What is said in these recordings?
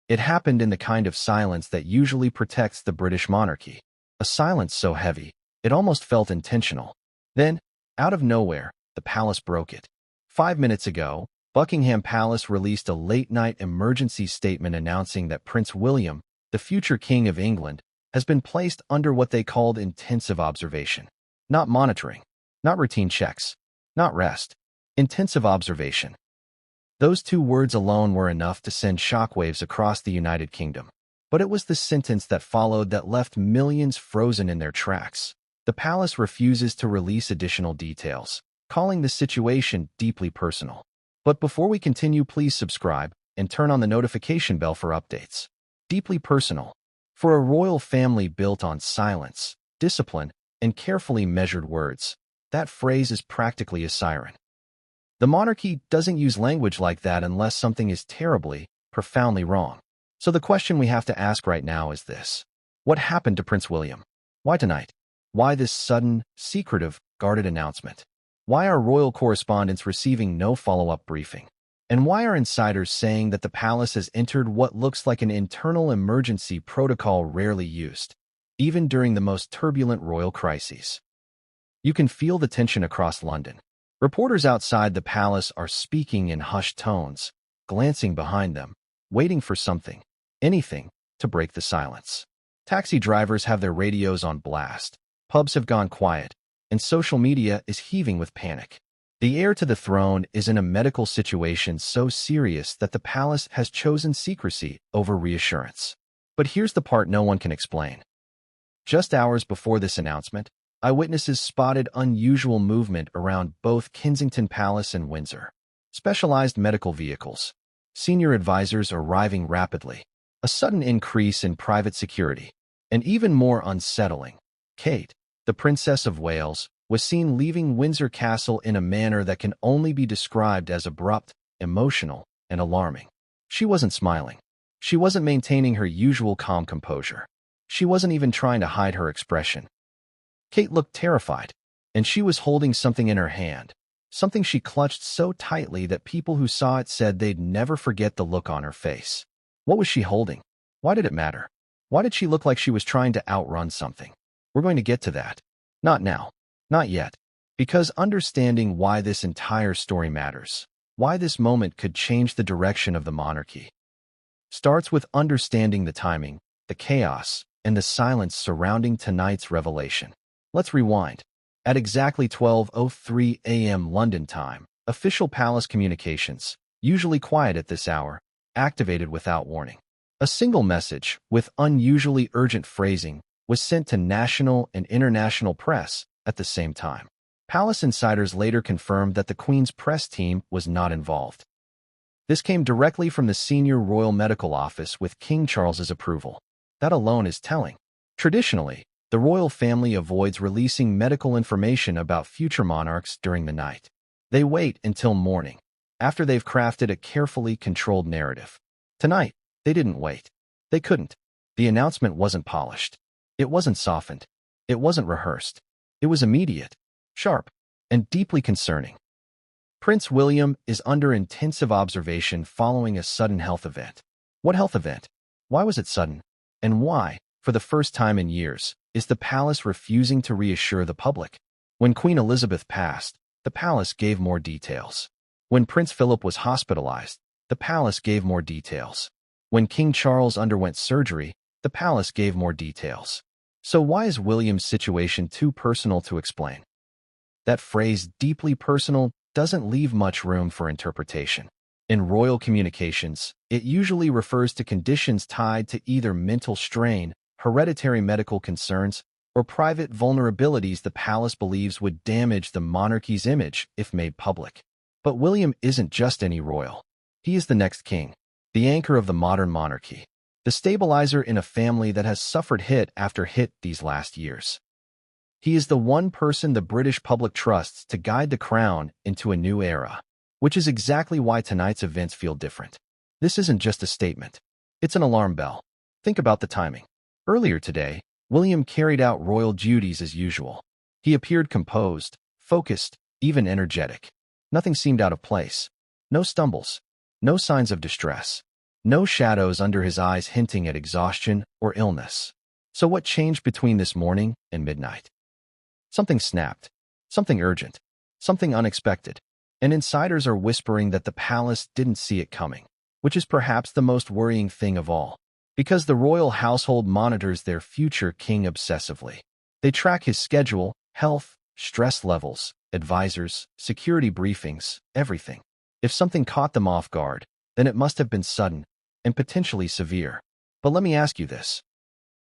It happened in the kind of silence that usually protects the British monarchy. A silence so heavy, it almost felt intentional. Then, out of nowhere, the palace broke it. 5 minutes ago, Buckingham Palace released a late-night emergency statement announcing that Prince William, the future King of England, has been placed under what they called intensive observation. Not monitoring, not routine checks, not rest. Intensive observation. Those two words alone were enough to send shockwaves across the United Kingdom. But it was the sentence that followed that left millions frozen in their tracks. The palace refuses to release additional details, calling the situation deeply personal. But before we continue, please subscribe and turn on the notification bell for updates. Deeply personal. For a royal family built on silence, discipline, and carefully measured words, that phrase is practically a siren. The monarchy doesn't use language like that unless something is terribly, profoundly wrong. So the question we have to ask right now is this. What happened to Prince William? Why tonight? Why this sudden, secretive, guarded announcement? Why are royal correspondents receiving no follow-up briefing? And why are insiders saying that the palace has entered what looks like an internal emergency protocol rarely used, even during the most turbulent royal crises? You can feel the tension across London. Reporters outside the palace are speaking in hushed tones, glancing behind them, waiting for something, anything, to break the silence. Taxi drivers have their radios on blast, pubs have gone quiet, and social media is heaving with panic. The heir to the throne is in a medical situation so serious that the palace has chosen secrecy over reassurance. But here's the part no one can explain. Just hours before this announcement, eyewitnesses spotted unusual movement around both Kensington Palace and Windsor. Specialized medical vehicles, senior advisors arriving rapidly, a sudden increase in private security, and even more unsettling, Kate, the Princess of Wales, was seen leaving Windsor Castle in a manner that can only be described as abrupt, emotional, and alarming. She wasn't smiling. She wasn't maintaining her usual calm composure. She wasn't even trying to hide her expression. Kate looked terrified, and she was holding something in her hand, something she clutched so tightly that people who saw it said they'd never forget the look on her face. What was she holding? Why did it matter? Why did she look like she was trying to outrun something? We're going to get to that. Not now. Not yet. Because understanding why this entire story matters, why this moment could change the direction of the monarchy, starts with understanding the timing, the chaos, and the silence surrounding tonight's revelation. Let's rewind. At exactly 12:03 a.m. London time, official palace communications, usually quiet at this hour, activated without warning. A single message, with unusually urgent phrasing, was sent to national and international press at the same time. Palace insiders later confirmed that the Queen's press team was not involved. This came directly from the senior royal medical office with King Charles's approval. That alone is telling. Traditionally, the royal family avoids releasing medical information about future monarchs during the night. They wait until morning, after they've crafted a carefully controlled narrative. Tonight, they didn't wait. They couldn't. The announcement wasn't polished. It wasn't softened. It wasn't rehearsed. It was immediate, sharp, and deeply concerning. Prince William is under intensive observation following a sudden health event. What health event? Why was it sudden? And why, for the first time in years, is the palace refusing to reassure the public? When Queen Elizabeth passed, the palace gave more details. When Prince Philip was hospitalized, the palace gave more details. When King Charles underwent surgery, the palace gave more details. So why is William's situation too personal to explain? That phrase, deeply personal, doesn't leave much room for interpretation. In royal communications, it usually refers to conditions tied to either mental strain, hereditary medical concerns, or private vulnerabilities the palace believes would damage the monarchy's image if made public. But William isn't just any royal. He is the next king, the anchor of the modern monarchy, the stabilizer in a family that has suffered hit after hit these last years. He is the one person the British public trusts to guide the crown into a new era, which is exactly why tonight's events feel different. This isn't just a statement. It's an alarm bell. Think about the timing. Earlier today, William carried out royal duties as usual. He appeared composed, focused, even energetic. Nothing seemed out of place. No stumbles. No signs of distress. No shadows under his eyes hinting at exhaustion or illness. So what changed between this morning and midnight? Something snapped. Something urgent. Something unexpected. And insiders are whispering that the palace didn't see it coming, which is perhaps the most worrying thing of all. Because the royal household monitors their future king obsessively. They track his schedule, health, stress levels, advisors, security briefings, everything. If something caught them off guard, then it must have been sudden and potentially severe. But let me ask you this.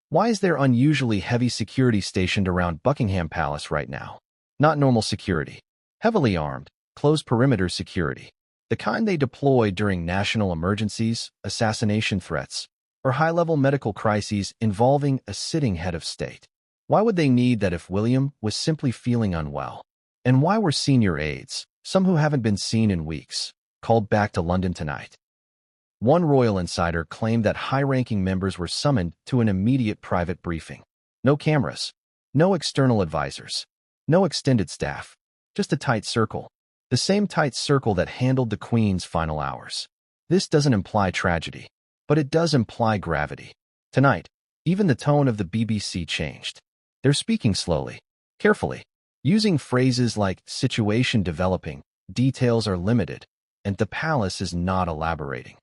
Why is there unusually heavy security stationed around Buckingham Palace right now? Not normal security. Heavily armed, closed perimeter security. The kind they deploy during national emergencies, assassination threats, or high-level medical crises involving a sitting head of state. Why would they need that if William was simply feeling unwell? And why were senior aides, some who haven't been seen in weeks, called back to London tonight? One royal insider claimed that high-ranking members were summoned to an immediate private briefing. No cameras, no external advisors, no extended staff, just a tight circle. The same tight circle that handled the Queen's final hours. This doesn't imply tragedy, but it does imply gravity. Tonight, even the tone of the BBC changed. They're speaking slowly, carefully, using phrases like situation developing, details are limited, and the palace is not elaborating.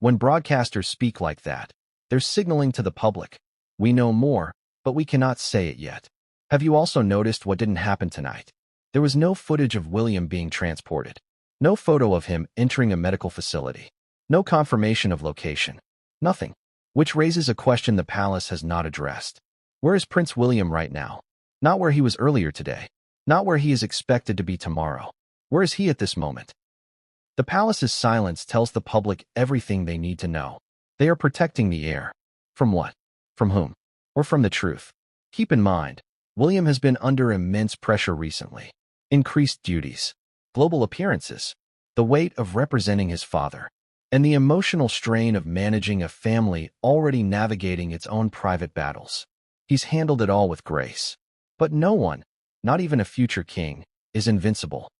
When broadcasters speak like that, they're signaling to the public, we know more, but we cannot say it yet. Have you also noticed what didn't happen tonight? There was no footage of William being transported. No photo of him entering a medical facility. No confirmation of location. Nothing. Which raises a question the palace has not addressed. Where is Prince William right now? Not where he was earlier today. Not where he is expected to be tomorrow. Where is he at this moment? The palace's silence tells the public everything they need to know. They are protecting the heir. From what? From whom? Or from the truth? Keep in mind, William has been under immense pressure recently. Increased duties, global appearances, the weight of representing his father, and the emotional strain of managing a family already navigating its own private battles. He's handled it all with grace. But no one, not even a future king, is invincible.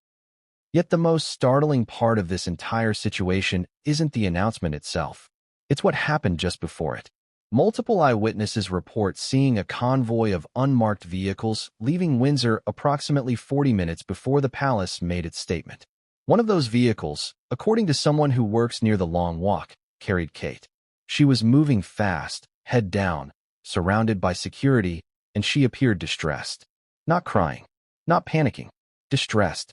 Yet the most startling part of this entire situation isn't the announcement itself. It's what happened just before it. Multiple eyewitnesses report seeing a convoy of unmarked vehicles leaving Windsor approximately 40 minutes before the palace made its statement. One of those vehicles, according to someone who works near the Long Walk, carried Kate. She was moving fast, head down, surrounded by security, and she appeared distressed. Not crying, not panicking, distressed.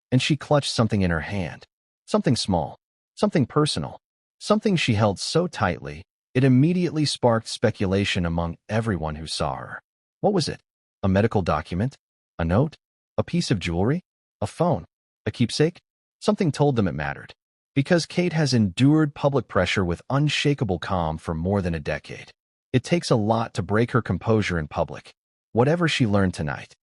And she clutched something in her hand. Something small, something personal, something she held so tightly, it immediately sparked speculation among everyone who saw her. What was it? A medical document? A note? A piece of jewelry? A phone? A keepsake? Something told them it mattered. Because Kate has endured public pressure with unshakable calm for more than a decade. It takes a lot to break her composure in public. Whatever she learned tonight,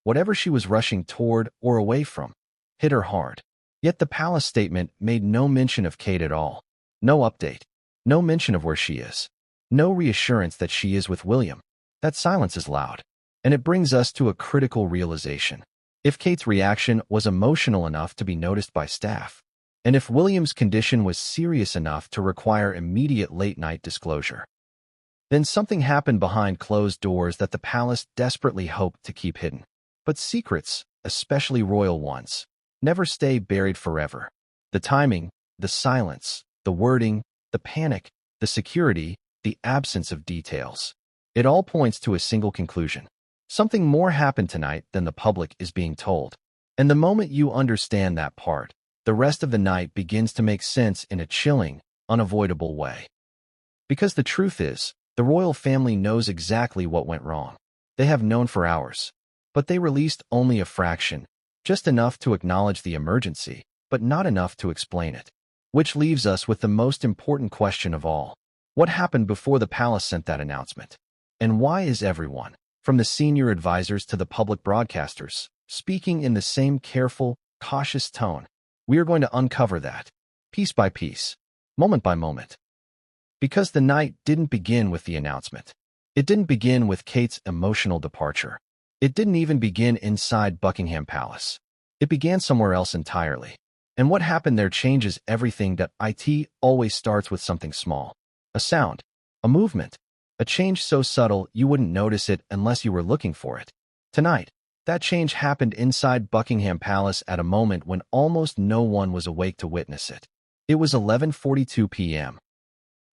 whatever she was rushing toward or away from, hit her hard. Yet the palace statement made no mention of Kate at all. No update. No mention of where she is. No reassurance that she is with William. That silence is loud. And it brings us to a critical realization. If Kate's reaction was emotional enough to be noticed by staff, and if William's condition was serious enough to require immediate late-night disclosure, then something happened behind closed doors that the palace desperately hoped to keep hidden. But secrets, especially royal ones, never stay buried forever. The timing, the silence, the wording, the panic, the security, the absence of details. It all points to a single conclusion. Something more happened tonight than the public is being told. And the moment you understand that part, the rest of the night begins to make sense in a chilling, unavoidable way. Because the truth is, the royal family knows exactly what went wrong. They have known for hours. But they released only a fraction, just enough to acknowledge the emergency, but not enough to explain it. Which leaves us with the most important question of all. What happened before the palace sent that announcement? And why is everyone, from the senior advisors to the public broadcasters, speaking in the same careful, cautious tone? We are going to uncover that, piece by piece, moment by moment. Because the night didn't begin with the announcement. It didn't begin with Kate's emotional departure. It didn't even begin inside Buckingham Palace. It began somewhere else entirely. And what happened there changes everything. It always starts with something small. A sound, a movement, a change so subtle you wouldn't notice it unless you were looking for it. Tonight, that change happened inside Buckingham Palace at a moment when almost no one was awake to witness it. It was 11:42 p.m.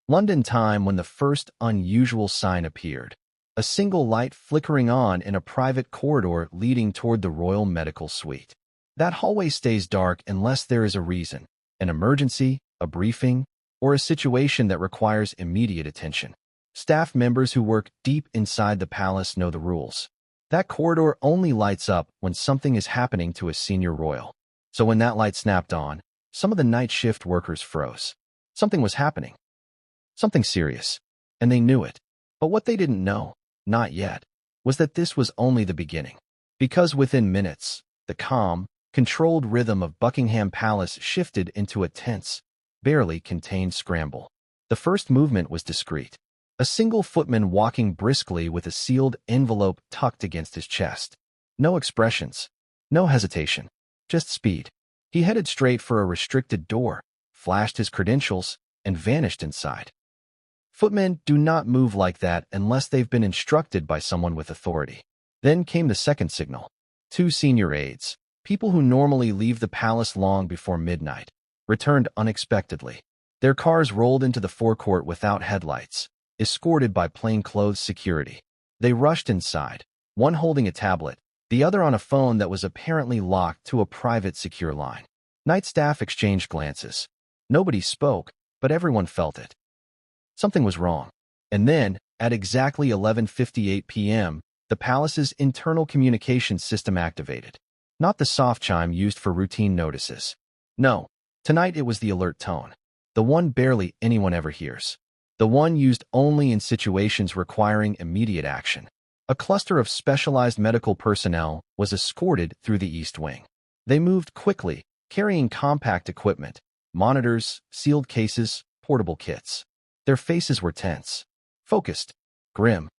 London time when the first unusual sign appeared. A single light flickering on in a private corridor leading toward the Royal Medical Suite. That hallway stays dark unless there is a reason, an emergency, a briefing, or a situation that requires immediate attention. Staff members who work deep inside the palace know the rules. That corridor only lights up when something is happening to a senior royal. So when that light snapped on, some of the night shift workers froze. Something was happening. Something serious. And they knew it. But what they didn't know, not yet, was that this was only the beginning. Because within minutes, the calm, controlled rhythm of Buckingham Palace shifted into a tense, barely contained scramble. The first movement was discreet. A single footman walking briskly with a sealed envelope tucked against his chest. No expressions, no hesitation, just speed. He headed straight for a restricted door, flashed his credentials, and vanished inside. Footmen do not move like that unless they've been instructed by someone with authority. Then came the second signal. Two senior aides, people who normally leave the palace long before midnight, returned unexpectedly. Their cars rolled into the forecourt without headlights, escorted by plainclothes security. They rushed inside, one holding a tablet, the other on a phone that was apparently locked to a private secure line. Night staff exchanged glances. Nobody spoke, but everyone felt it. Something was wrong. And then, at exactly 11:58 p.m., the palace's internal communications system activated. Not the soft chime used for routine notices. No, tonight it was the alert tone. The one barely anyone ever hears. The one used only in situations requiring immediate action. A cluster of specialized medical personnel was escorted through the East Wing. They moved quickly, carrying compact equipment, monitors, sealed cases, portable kits. Their faces were tense, focused, grim.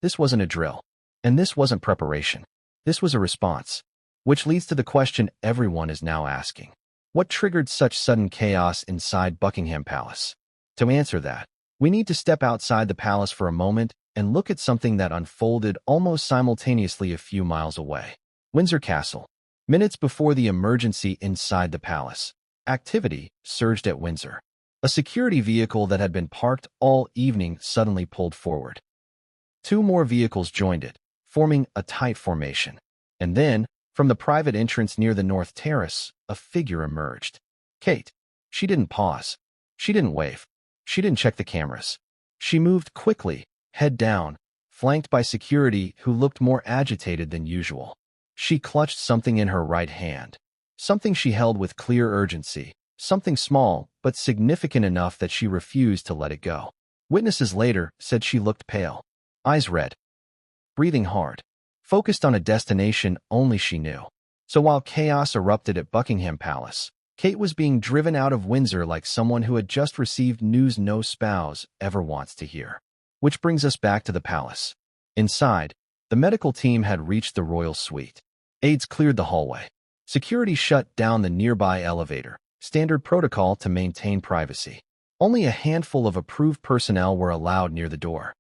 This wasn't a drill, and this wasn't preparation. This was a response, which leads to the question everyone is now asking. What triggered such sudden chaos inside Buckingham Palace? To answer that, we need to step outside the palace for a moment and look at something that unfolded almost simultaneously a few miles away. Windsor Castle. Minutes before the emergency inside the palace, activity surged at Windsor. A security vehicle that had been parked all evening suddenly pulled forward. Two more vehicles joined it, forming a tight formation. And then, from the private entrance near the North Terrace, a figure emerged. Kate. She didn't pause. She didn't wave. She didn't check the cameras. She moved quickly, head down, flanked by security who looked more agitated than usual. She clutched something in her right hand. Something she held with clear urgency. Something small, but significant enough that she refused to let it go. Witnesses later said she looked pale. Eyes red. Breathing hard. Focused on a destination only she knew. So while chaos erupted at Buckingham Palace, Kate was being driven out of Windsor like someone who had just received news no spouse ever wants to hear. Which brings us back to the palace. Inside, the medical team had reached the royal suite. Aides cleared the hallway. Security shut down the nearby elevator, standard protocol to maintain privacy. Only a handful of approved personnel were allowed near the door.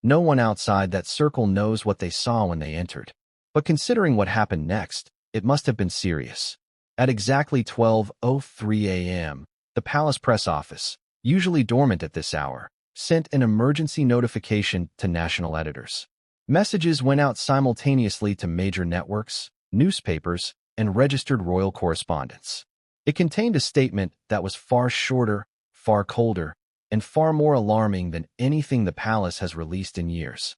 No one outside that circle knows what they saw when they entered. But considering what happened next, it must have been serious. At exactly 12:03 a.m., the palace press office, usually dormant at this hour, sent an emergency notification to national editors. Messages went out simultaneously to major networks, newspapers, and registered royal correspondents. It contained a statement that was far shorter, far colder, and far more alarming than anything the palace has released in years.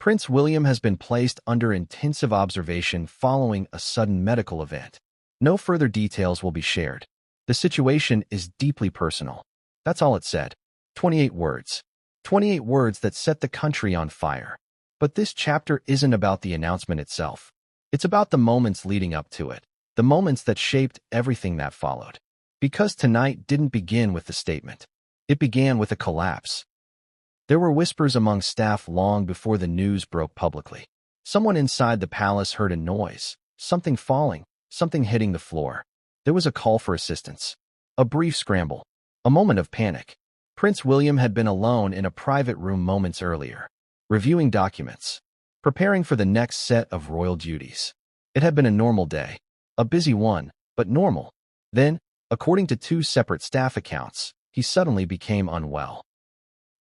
Prince William has been placed under intensive observation following a sudden medical event. No further details will be shared. The situation is deeply personal. That's all it said. 28 words. 28 words that set the country on fire. But this chapter isn't about the announcement itself. It's about the moments leading up to it. The moments that shaped everything that followed. Because tonight didn't begin with the statement. It began with a collapse. There were whispers among staff long before the news broke publicly. Someone inside the palace heard a noise, something falling, something hitting the floor. There was a call for assistance. A brief scramble. A moment of panic. Prince William had been alone in a private room moments earlier, reviewing documents, preparing for the next set of royal duties. It had been a normal day. A busy one, but normal. Then, according to two separate staff accounts, he suddenly became unwell.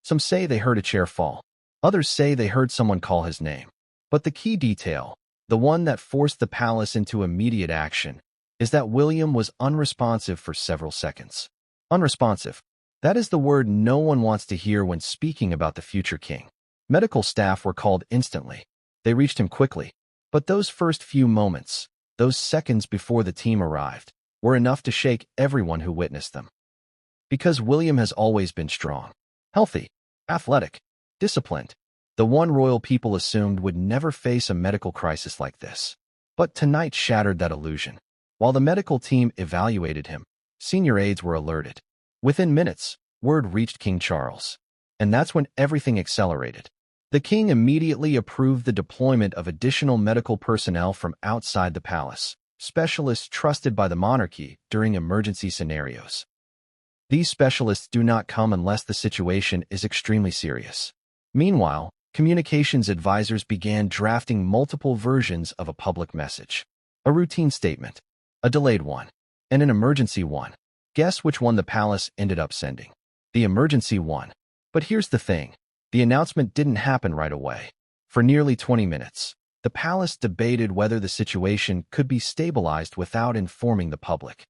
Some say they heard a chair fall. Others say they heard someone call his name. But the key detail, the one that forced the palace into immediate action, is that William was unresponsive for several seconds. Unresponsive. That is the word no one wants to hear when speaking about the future king. Medical staff were called instantly. They reached him quickly. But those first few moments, those seconds before the team arrived, were enough to shake everyone who witnessed them. Because William has always been strong, healthy, athletic, disciplined, the one royal people assumed would never face a medical crisis like this. But tonight shattered that illusion. While the medical team evaluated him, senior aides were alerted. Within minutes, word reached King Charles. And that's when everything accelerated. The king immediately approved the deployment of additional medical personnel from outside the palace, specialists trusted by the monarchy during emergency scenarios. These specialists do not come unless the situation is extremely serious. Meanwhile, communications advisors began drafting multiple versions of a public message. A routine statement, a delayed one, and an emergency one. Guess which one the palace ended up sending? The emergency one. But here's the thing. The announcement didn't happen right away. For nearly 20 minutes, the palace debated whether the situation could be stabilized without informing the public.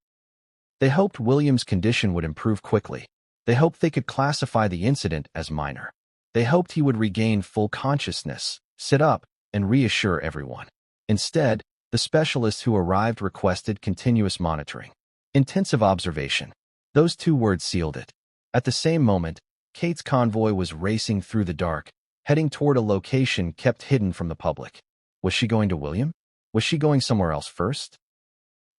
They hoped William's condition would improve quickly. They hoped they could classify the incident as minor. They hoped he would regain full consciousness, sit up, and reassure everyone. Instead, the specialists who arrived requested continuous monitoring. Intensive observation. Those two words sealed it. At the same moment, Kate's convoy was racing through the dark, heading toward a location kept hidden from the public. Was she going to William? Was she going somewhere else first?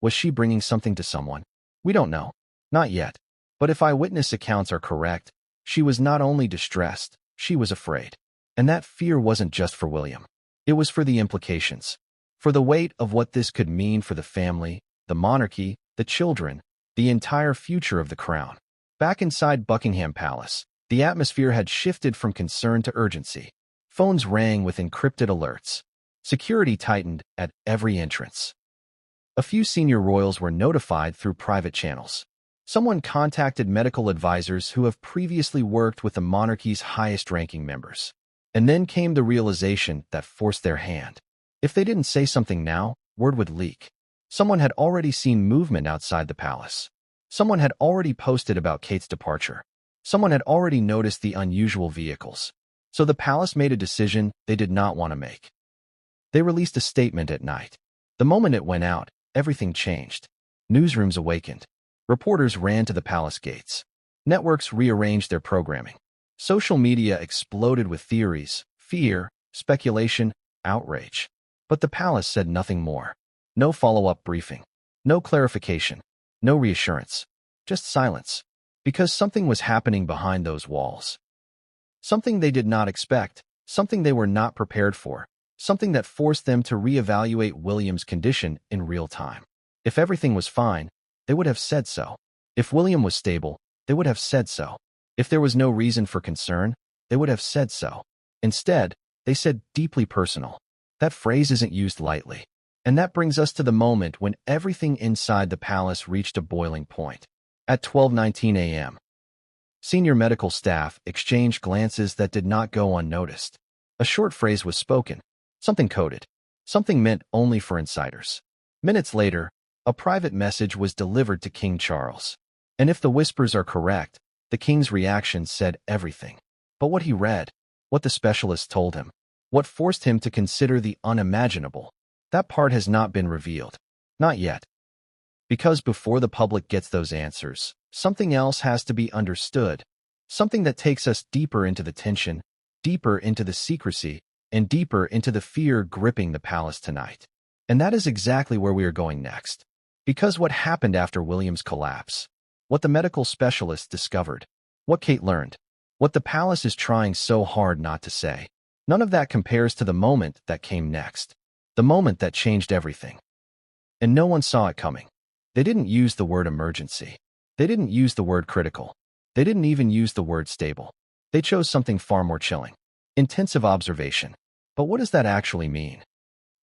Was she bringing something to someone? We don't know. Not yet. But if eyewitness accounts are correct, she was not only distressed, she was afraid. And that fear wasn't just for William. It was for the implications. For the weight of what this could mean for the family, the monarchy, the children, the entire future of the crown. Back inside Buckingham Palace, the atmosphere had shifted from concern to urgency. Phones rang with encrypted alerts. Security tightened at every entrance. A few senior royals were notified through private channels. Someone contacted medical advisors who have previously worked with the monarchy's highest-ranking members. And then came the realization that forced their hand. If they didn't say something now, word would leak. Someone had already seen movement outside the palace. Someone had already posted about Kate's departure. Someone had already noticed the unusual vehicles. So the palace made a decision they did not want to make. They released a statement at night. The moment it went out, everything changed. Newsrooms awakened. Reporters ran to the palace gates. Networks rearranged their programming. Social media exploded with theories, fear, speculation, outrage. But the palace said nothing more. No follow-up briefing. No clarification. No reassurance. Just silence. Because something was happening behind those walls. Something they did not expect. Something they were not prepared for. Something that forced them to reevaluate William's condition in real time. If everything was fine, they would have said so. If William was stable, they would have said so. If there was no reason for concern, they would have said so. Instead, they said deeply personal. That phrase isn't used lightly. And that brings us to the moment when everything inside the palace reached a boiling point. At 12:19 a.m., senior medical staff exchanged glances that did not go unnoticed. A short phrase was spoken, something coded, something meant only for insiders. Minutes later, a private message was delivered to King Charles. And if the whispers are correct, the king's reaction said everything. But what he read, what the specialists told him, what forced him to consider the unimaginable, that part has not been revealed. Not yet. Because before the public gets those answers, something else has to be understood. Something that takes us deeper into the tension, deeper into the secrecy, and deeper into the fear gripping the palace tonight. And that is exactly where we are going next. Because what happened after William's collapse, what the medical specialists discovered, what Kate learned, what the palace is trying so hard not to say, none of that compares to the moment that came next. The moment that changed everything. And no one saw it coming. They didn't use the word emergency. They didn't use the word critical. They didn't even use the word stable. They chose something far more chilling. Intensive observation. But what does that actually mean?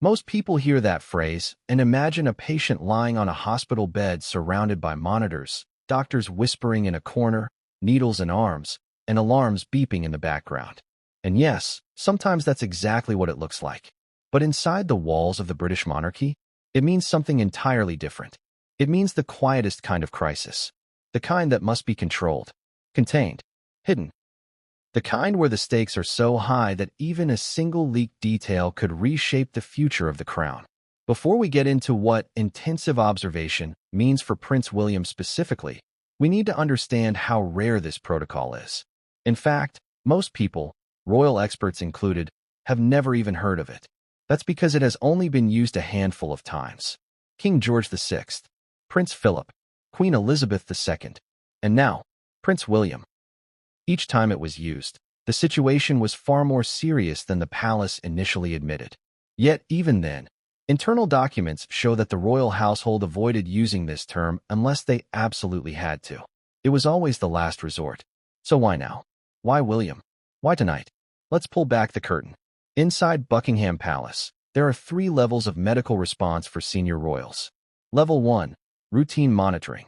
Most people hear that phrase and imagine a patient lying on a hospital bed surrounded by monitors, doctors whispering in a corner, needles in arms, and alarms beeping in the background. And yes, sometimes that's exactly what it looks like. But inside the walls of the British monarchy, it means something entirely different. It means the quietest kind of crisis. The kind that must be controlled, contained, hidden. The kind where the stakes are so high that even a single leaked detail could reshape the future of the crown. Before we get into what intensive observation means for Prince William specifically, we need to understand how rare this protocol is. In fact, most people, royal experts included, have never even heard of it. That's because it has only been used a handful of times. King George VI, Prince Philip, Queen Elizabeth II, and now, Prince William. Each time it was used, the situation was far more serious than the palace initially admitted. Yet, even then, internal documents show that the royal household avoided using this term unless they absolutely had to. It was always the last resort. So why now? Why William? Why tonight? Let's pull back the curtain. Inside Buckingham Palace, there are 3 levels of medical response for senior royals. Level 1, routine monitoring.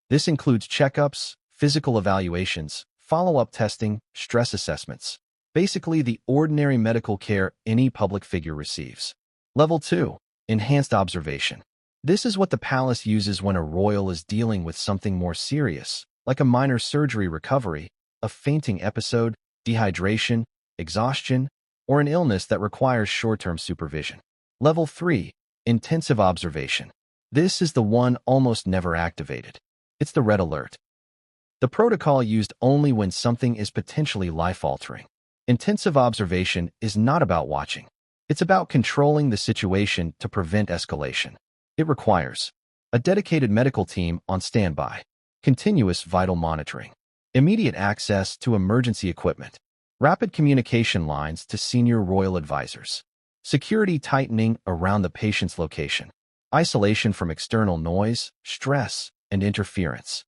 This includes checkups, physical evaluations, follow-up testing, stress assessments. Basically, the ordinary medical care any public figure receives. Level 2, enhanced observation. This is what the palace uses when a royal is dealing with something more serious, like a minor surgery recovery, a fainting episode, dehydration, exhaustion, or an illness that requires short-term supervision. Level 3, intensive observation. This is the one almost never activated. It's the red alert. The protocol used only when something is potentially life-altering. Intensive observation is not about watching. It's about controlling the situation to prevent escalation. It requires a dedicated medical team on standby, continuous vital monitoring, immediate access to emergency equipment, rapid communication lines to senior royal advisors, security tightening around the patient's location, isolation from external noise, stress, and interference.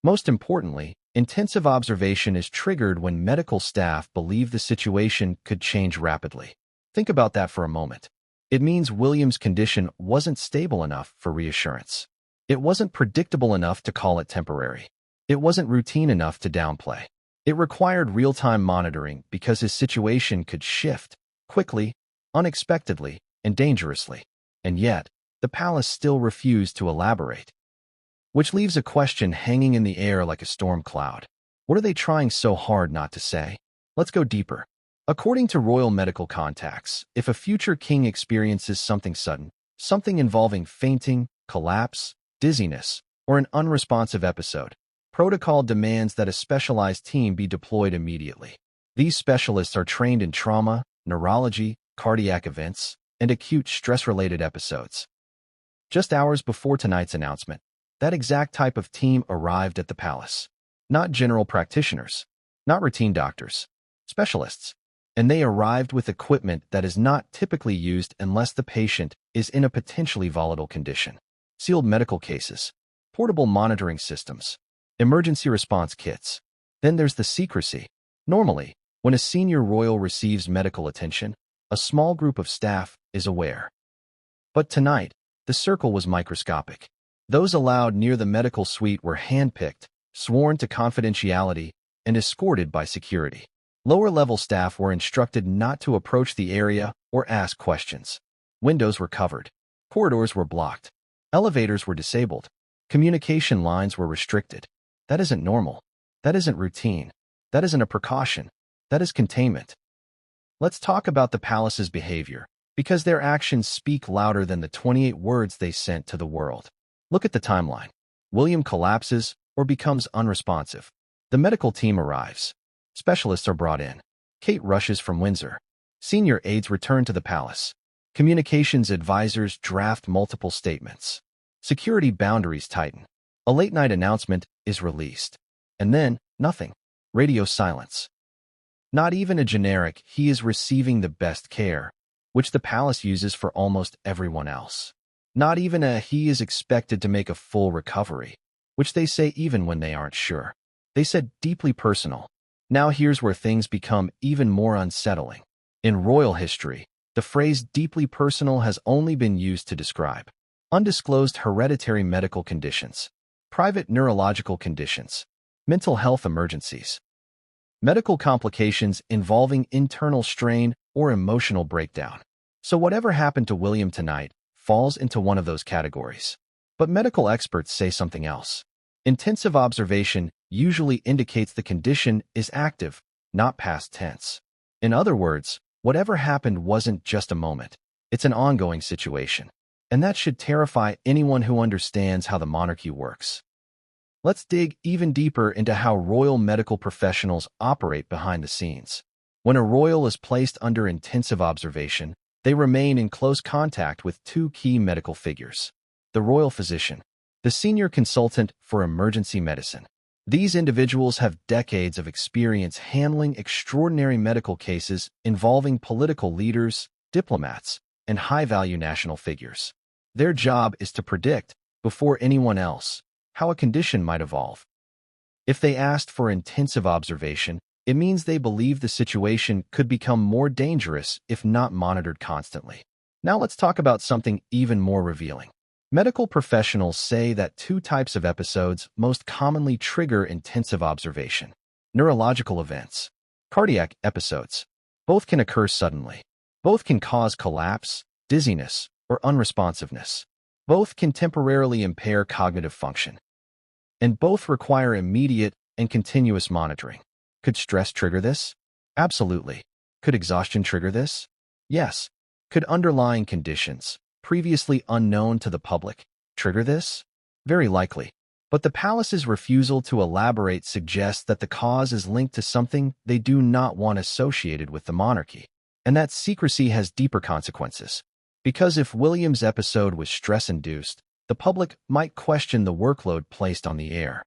Most importantly, intensive observation is triggered when medical staff believe the situation could change rapidly. Think about that for a moment. It means William's condition wasn't stable enough for reassurance. It wasn't predictable enough to call it temporary. It wasn't routine enough to downplay. It required real-time monitoring because his situation could shift quickly, unexpectedly, and dangerously. And yet, the palace still refused to elaborate. Which leaves a question hanging in the air like a storm cloud. What are they trying so hard not to say? Let's go deeper. According to royal medical contacts, if a future king experiences something sudden, something involving fainting, collapse, dizziness, or an unresponsive episode, protocol demands that a specialized team be deployed immediately. These specialists are trained in trauma, neurology, cardiac events, and acute stress-related episodes. Just hours before tonight's announcement, that exact type of team arrived at the palace. Not general practitioners, not routine doctors, specialists. And they arrived with equipment that is not typically used unless the patient is in a potentially volatile condition. Sealed medical cases, portable monitoring systems, emergency response kits. Then there's the secrecy. Normally, when a senior royal receives medical attention, a small group of staff is aware. But tonight, the circle was microscopic. Those allowed near the medical suite were handpicked, sworn to confidentiality, and escorted by security. Lower-level staff were instructed not to approach the area or ask questions. Windows were covered. Corridors were blocked. Elevators were disabled. Communication lines were restricted. That isn't normal. That isn't routine. That isn't a precaution. That is containment. Let's talk about the palace's behavior, because their actions speak louder than the 28 words they sent to the world. Look at the timeline. William collapses or becomes unresponsive. The medical team arrives. Specialists are brought in. Kate rushes from Windsor. Senior aides return to the palace. Communications advisors draft multiple statements. Security boundaries tighten. A late-night announcement is released. And then, nothing. Radio silence. Not even a generic, he is receiving the best care, which the palace uses for almost everyone else. Not even he is expected to make a full recovery, which they say even when they aren't sure. They said deeply personal. Now here's where things become even more unsettling. In royal history, the phrase deeply personal has only been used to describe undisclosed hereditary medical conditions, private neurological conditions, mental health emergencies, medical complications involving internal strain or emotional breakdown. So whatever happened to William tonight falls into one of those categories. But medical experts say something else. Intensive observation usually indicates the condition is active, not past tense. In other words, whatever happened wasn't just a moment. It's an ongoing situation. And that should terrify anyone who understands how the monarchy works. Let's dig even deeper into how royal medical professionals operate behind the scenes. When a royal is placed under intensive observation, they remain in close contact with two key medical figures: the royal physician, the senior consultant for emergency medicine. These individuals have decades of experience handling extraordinary medical cases involving political leaders, diplomats, and high-value national figures. Their job is to predict, before anyone else, how a condition might evolve. If they asked for intensive observation, it means they believe the situation could become more dangerous if not monitored constantly. Now let's talk about something even more revealing. Medical professionals say that two types of episodes most commonly trigger intensive observation: neurological events, cardiac episodes. Both can occur suddenly. Both can cause collapse, dizziness, or unresponsiveness. Both can temporarily impair cognitive function. And both require immediate and continuous monitoring. Could stress trigger this? Absolutely. Could exhaustion trigger this? Yes. Could underlying conditions, previously unknown to the public, trigger this? Very likely. But the palace's refusal to elaborate suggests that the cause is linked to something they do not want associated with the monarchy. And that secrecy has deeper consequences. Because if William's episode was stress-induced, the public might question the workload placed on the heir.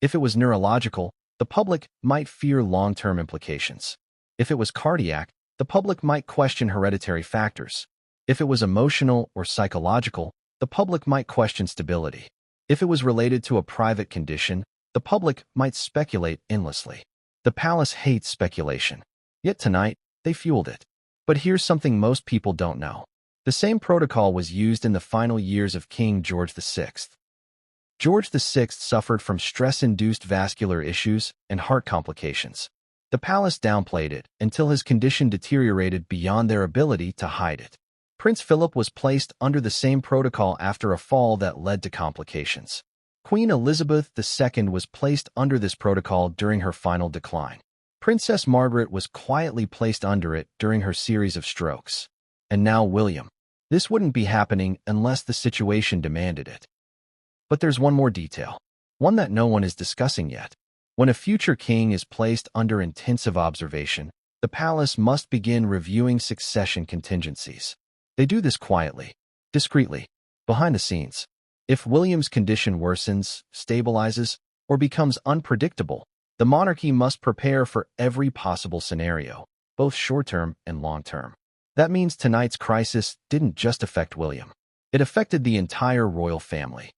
If it was neurological, the public might fear long-term implications. If it was cardiac, the public might question hereditary factors. If it was emotional or psychological, the public might question stability. If it was related to a private condition, the public might speculate endlessly. The palace hates speculation. Yet tonight, they fueled it. But here's something most people don't know. The same protocol was used in the final years of King George VI. George VI suffered from stress-induced vascular issues and heart complications. The palace downplayed it until his condition deteriorated beyond their ability to hide it. Prince Philip was placed under the same protocol after a fall that led to complications. Queen Elizabeth II was placed under this protocol during her final decline. Princess Margaret was quietly placed under it during her series of strokes. And now William. This wouldn't be happening unless the situation demanded it. But there's one more detail, one that no one is discussing yet. When a future king is placed under intensive observation, the palace must begin reviewing succession contingencies. They do this quietly, discreetly, behind the scenes. If William's condition worsens, stabilizes, or becomes unpredictable, the monarchy must prepare for every possible scenario, both short-term and long-term. That means tonight's crisis didn't just affect William. It affected the entire royal family.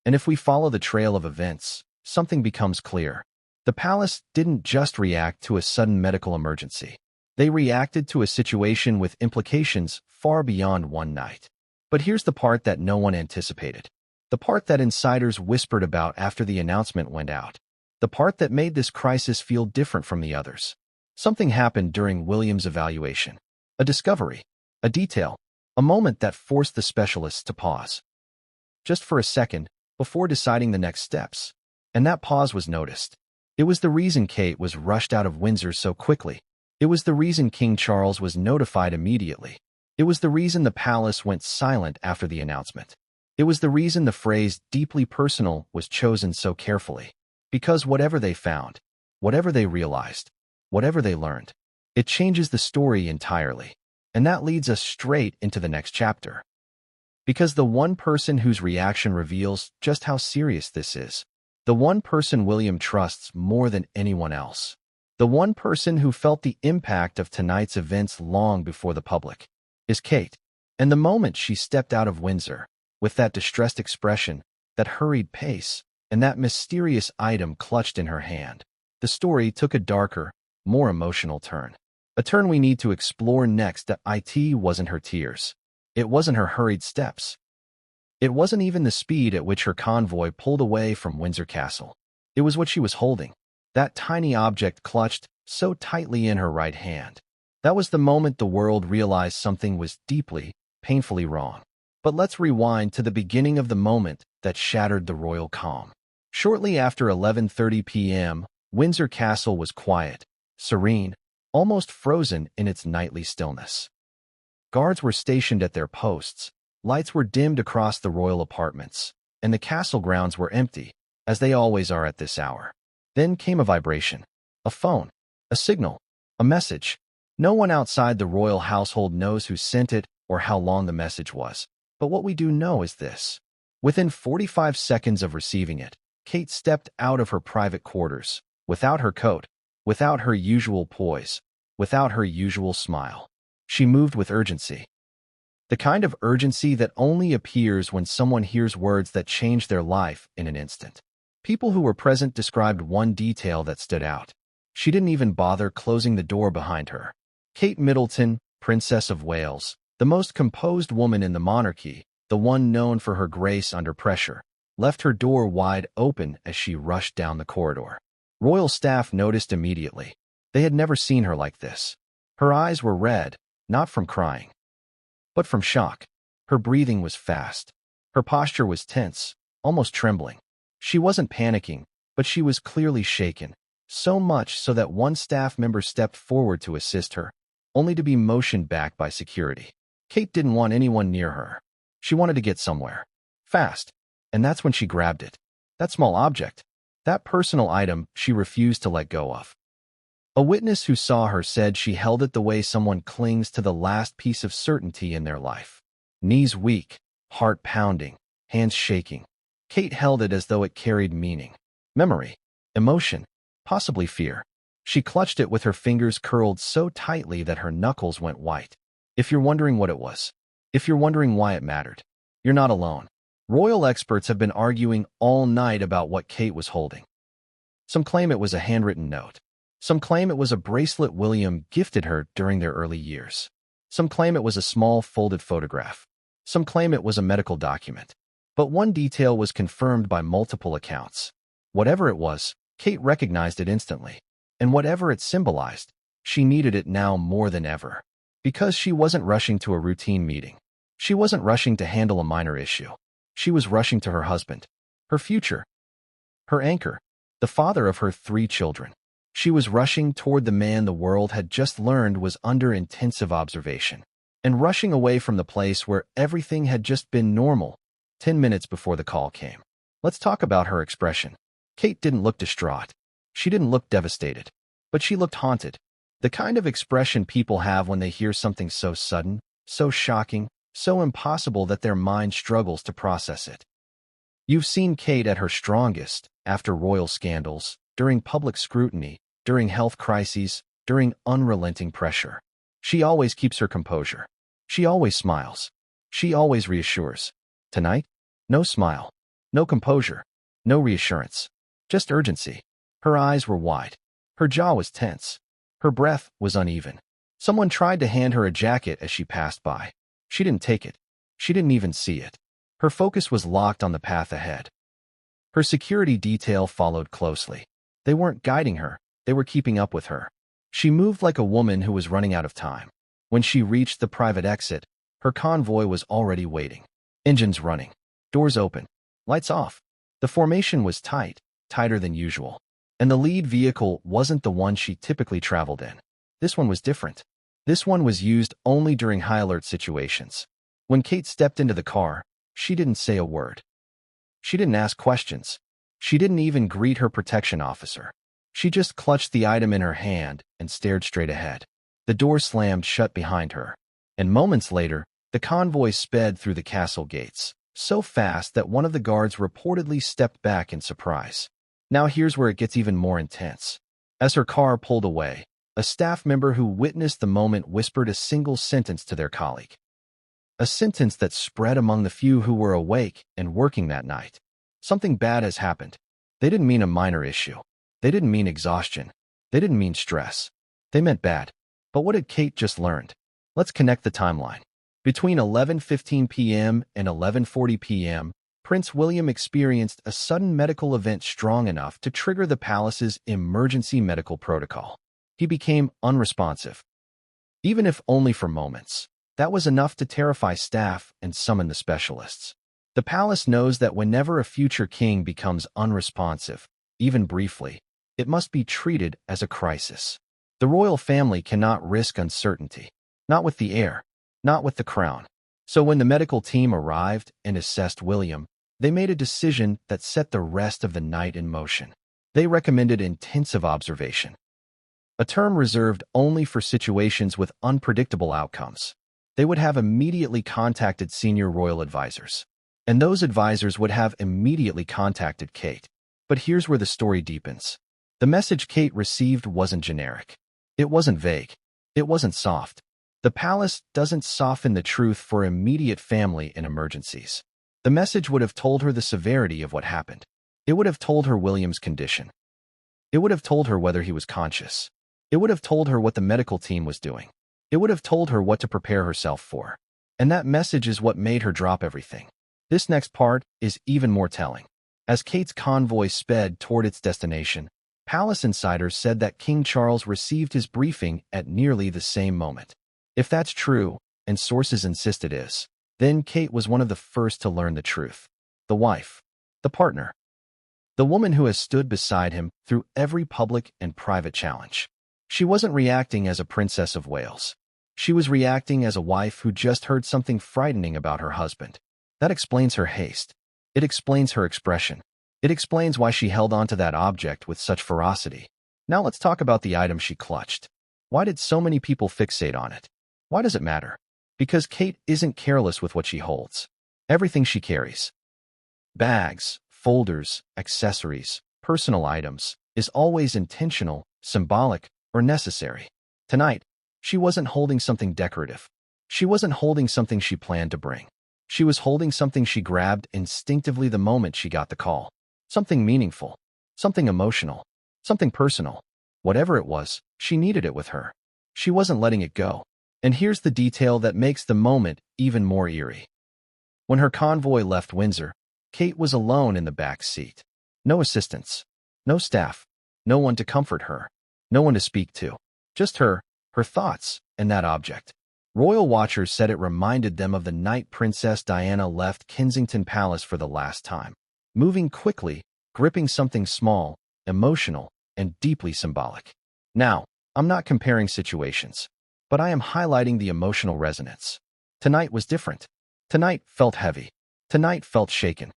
And if we follow the trail of events, something becomes clear. The palace didn't just react to a sudden medical emergency. They reacted to a situation with implications far beyond one night. But here's the part that no one anticipated. The part that insiders whispered about after the announcement went out. The part that made this crisis feel different from the others. Something happened during William's evaluation. A discovery, a detail, a moment that forced the specialists to pause. Just for a second, before deciding the next steps. And that pause was noticed. It was the reason Kate was rushed out of Windsor so quickly. It was the reason King Charles was notified immediately. It was the reason the palace went silent after the announcement. It was the reason the phrase deeply personal was chosen so carefully. Because whatever they found, whatever they realized, whatever they learned, it changes the story entirely. And that leads us straight into the next chapter. Because the one person whose reaction reveals just how serious this is, the one person William trusts more than anyone else, the one person who felt the impact of tonight's events long before the public, is Kate. And the moment she stepped out of Windsor, with that distressed expression, that hurried pace, and that mysterious item clutched in her hand, the story took a darker, more emotional turn. A turn we need to explore next. That it wasn't her tears. It wasn't her hurried steps. It wasn't even the speed at which her convoy pulled away from Windsor Castle. It was what she was holding. That tiny object clutched so tightly in her right hand. That was the moment the world realized something was deeply, painfully wrong. But let's rewind to the beginning of the moment that shattered the royal calm. Shortly after 11:30 p.m., Windsor Castle was quiet, serene, almost frozen in its nightly stillness. Guards were stationed at their posts, lights were dimmed across the royal apartments, and the castle grounds were empty, as they always are at this hour. Then came a vibration, a phone, a signal, a message. No one outside the royal household knows who sent it or how long the message was. But what we do know is this. Within 45 seconds of receiving it, Kate stepped out of her private quarters, without her coat, without her usual poise, without her usual smile. She moved with urgency. The kind of urgency that only appears when someone hears words that change their life in an instant. People who were present described one detail that stood out. She didn't even bother closing the door behind her. Kate Middleton, Princess of Wales, the most composed woman in the monarchy, the one known for her grace under pressure, left her door wide open as she rushed down the corridor. Royal staff noticed immediately. They had never seen her like this. Her eyes were red, not from crying, but from shock. Her breathing was fast. Her posture was tense, almost trembling. She wasn't panicking, but she was clearly shaken, so much so that one staff member stepped forward to assist her, only to be motioned back by security. Kate didn't want anyone near her. She wanted to get somewhere, fast, and that's when she grabbed it. That small object, that personal item she refused to let go of. A witness who saw her said she held it the way someone clings to the last piece of certainty in their life. Knees weak, heart pounding, hands shaking. Kate held it as though it carried meaning, memory, emotion, possibly fear. She clutched it with her fingers curled so tightly that her knuckles went white. If you're wondering what it was, if you're wondering why it mattered, you're not alone. Royal experts have been arguing all night about what Kate was holding. Some claim it was a handwritten note. Some claim it was a bracelet William gifted her during their early years. Some claim it was a small folded photograph. Some claim it was a medical document. But one detail was confirmed by multiple accounts. Whatever it was, Kate recognized it instantly. And whatever it symbolized, she needed it now more than ever. Because she wasn't rushing to a routine meeting. She wasn't rushing to handle a minor issue. She was rushing to her husband, her future, her anchor, the father of her 3 children. She was rushing toward the man the world had just learned was under intensive observation, and rushing away from the place where everything had just been normal. 10 minutes before the call came. Let's talk about her expression. Kate didn't look distraught. She didn't look devastated, but she looked haunted. The kind of expression people have when they hear something so sudden, so shocking, so impossible that their mind struggles to process it. You've seen Kate at her strongest, after royal scandals, during public scrutiny, during health crises, during unrelenting pressure. She always keeps her composure. She always smiles. She always reassures. Tonight, no smile, no composure, no reassurance, just urgency. Her eyes were wide. Her jaw was tense. Her breath was uneven. Someone tried to hand her a jacket as she passed by. She didn't take it. She didn't even see it. Her focus was locked on the path ahead. Her security detail followed closely. They weren't guiding her. They were keeping up with her. She moved like a woman who was running out of time. When she reached the private exit, her convoy was already waiting. Engines running. Doors open. Lights off. The formation was tight, tighter than usual. And the lead vehicle wasn't the one she typically traveled in. This one was different. This one was used only during high-alert situations. When Kate stepped into the car, she didn't say a word. She didn't ask questions. She didn't even greet her protection officer. She just clutched the item in her hand and stared straight ahead. The door slammed shut behind her, and moments later, the convoy sped through the castle gates, so fast that one of the guards reportedly stepped back in surprise. Now here's where it gets even more intense. As her car pulled away, a staff member who witnessed the moment whispered a single sentence to their colleague. A sentence that spread among the few who were awake and working that night. Something bad has happened. They didn't mean a minor issue. They didn't mean exhaustion. They didn't mean stress. They meant bad. But what had Kate just learned? Let's connect the timeline. Between 11:15 p.m. and 11:40 p.m., Prince William experienced a sudden medical event strong enough to trigger the palace's emergency medical protocol. He became unresponsive. Even if only for moments, that was enough to terrify staff and summon the specialists. The palace knows that whenever a future king becomes unresponsive, even briefly, it must be treated as a crisis. The royal family cannot risk uncertainty. Not with the heir, not with the crown. So when the medical team arrived and assessed William, they made a decision that set the rest of the night in motion. They recommended intensive observation, a term reserved only for situations with unpredictable outcomes. They would have immediately contacted senior royal advisors, and those advisors would have immediately contacted Kate. But here's where the story deepens. The message Kate received wasn't generic. It wasn't vague. It wasn't soft. The palace doesn't soften the truth for immediate family in emergencies. The message would have told her the severity of what happened. It would have told her William's condition. It would have told her whether he was conscious. It would have told her what the medical team was doing. It would have told her what to prepare herself for. And that message is what made her drop everything. This next part is even more telling. As Kate's convoy sped toward its destination, palace insiders said that King Charles received his briefing at nearly the same moment. If that's true, and sources insist it is, then Kate was one of the first to learn the truth. The wife. The partner. The woman who has stood beside him through every public and private challenge. She wasn't reacting as a princess of Wales. She was reacting as a wife who just heard something frightening about her husband. That explains her haste. It explains her expression. It explains why she held onto that object with such ferocity. Now let's talk about the item she clutched. Why did so many people fixate on it? Why does it matter? Because Kate isn't careless with what she holds. Everything she carries, bags, folders, accessories, personal items, is always intentional, symbolic, or necessary. Tonight, she wasn't holding something decorative. She wasn't holding something she planned to bring. She was holding something she grabbed instinctively the moment she got the call. Something meaningful, something emotional, something personal. Whatever it was, she needed it with her. She wasn't letting it go. And here's the detail that makes the moment even more eerie. When her convoy left Windsor, Kate was alone in the back seat. No assistants, no staff, no one to comfort her, no one to speak to. Just her thoughts, and that object. Royal watchers said it reminded them of the night Princess Diana left Kensington Palace for the last time. Moving quickly, gripping something small, emotional, and deeply symbolic. Now, I'm not comparing situations, but I am highlighting the emotional resonance. Tonight was different. Tonight felt heavy. Tonight felt shaken.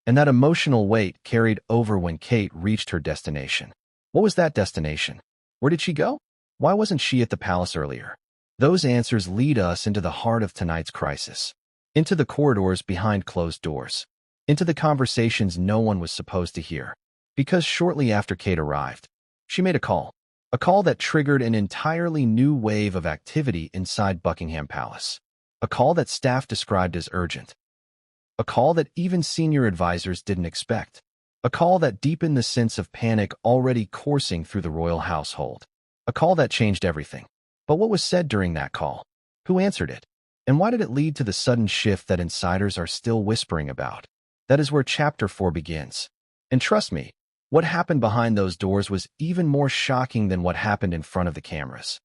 And that emotional weight carried over when Kate reached her destination. What was that destination? Where did she go? Why wasn't she at the palace earlier? Those answers lead us into the heart of tonight's crisis. Into the corridors behind closed doors. Into the conversations no one was supposed to hear. Because shortly after Kate arrived, she made a call. A call that triggered an entirely new wave of activity inside Buckingham Palace. A call that staff described as urgent. A call that even senior advisors didn't expect. A call that deepened the sense of panic already coursing through the royal household. A call that changed everything. But what was said during that call? Who answered it? And why did it lead to the sudden shift that insiders are still whispering about? That is where Chapter 4 begins. And trust me, what happened behind those doors was even more shocking than what happened in front of the cameras.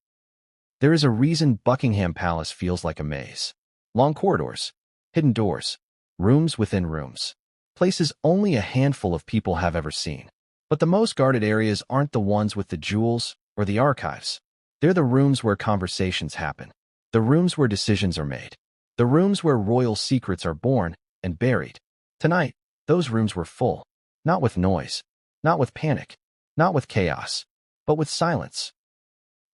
There is a reason Buckingham Palace feels like a maze. Long corridors, hidden doors, rooms within rooms. Places only a handful of people have ever seen. But the most guarded areas aren't the ones with the jewels or the archives. They're the rooms where conversations happen. The rooms where decisions are made. The rooms where royal secrets are born and buried. Tonight, those rooms were full. Not with noise. Not with panic. Not with chaos. But with silence.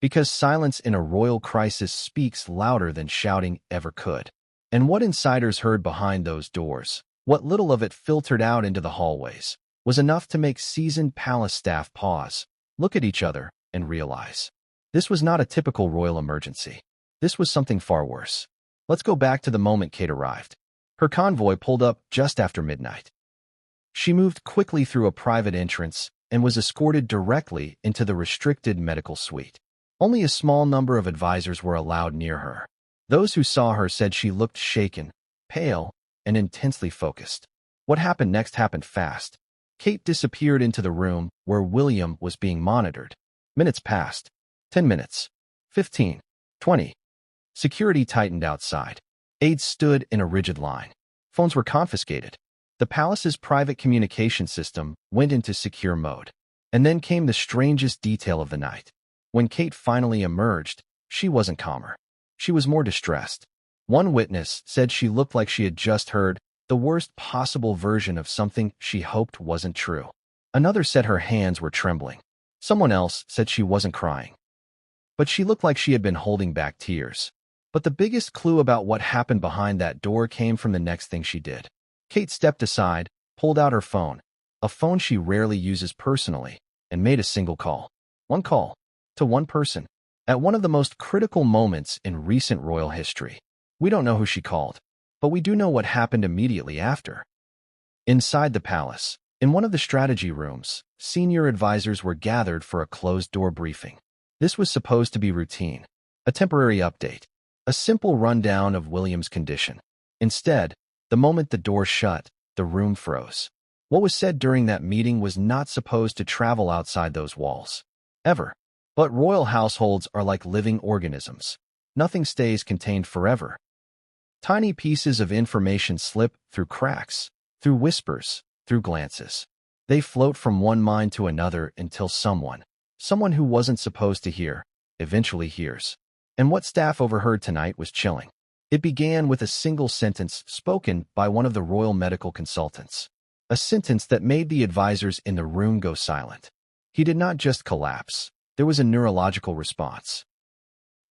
Because silence in a royal crisis speaks louder than shouting ever could. And what insiders heard behind those doors, what little of it filtered out into the hallways, was enough to make seasoned palace staff pause, look at each other, and realize. This was not a typical royal emergency. This was something far worse. Let's go back to the moment Kate arrived. Her convoy pulled up just after midnight. She moved quickly through a private entrance and was escorted directly into the restricted medical suite. Only a small number of advisors were allowed near her. Those who saw her said she looked shaken, pale, and intensely focused. What happened next happened fast. Kate disappeared into the room where William was being monitored. Minutes passed. 10 minutes. 15. 20. Security tightened outside. Aides stood in a rigid line. Phones were confiscated. The palace's private communication system went into secure mode. And then came the strangest detail of the night. When Kate finally emerged, she wasn't calmer. She was more distressed. One witness said she looked like she had just heard the worst possible version of something she hoped wasn't true. Another said her hands were trembling. Someone else said she wasn't crying, but she looked like she had been holding back tears. But the biggest clue about what happened behind that door came from the next thing she did. Kate stepped aside, pulled out her phone, a phone she rarely uses personally, and made a single call. One call, to one person, at one of the most critical moments in recent royal history. We don't know who she called, but we do know what happened immediately after. Inside the palace, in one of the strategy rooms, senior advisors were gathered for a closed-door briefing. This was supposed to be routine, a temporary update, a simple rundown of William's condition. Instead, the moment the door shut, the room froze. What was said during that meeting was not supposed to travel outside those walls. Ever. But royal households are like living organisms. Nothing stays contained forever. Tiny pieces of information slip through cracks, through whispers, through glances. They float from one mind to another until someone who wasn't supposed to hear, eventually hears. And what staff overheard tonight was chilling. It began with a single sentence spoken by one of the royal medical consultants. A sentence that made the advisors in the room go silent. He did not just collapse. There was a neurological response.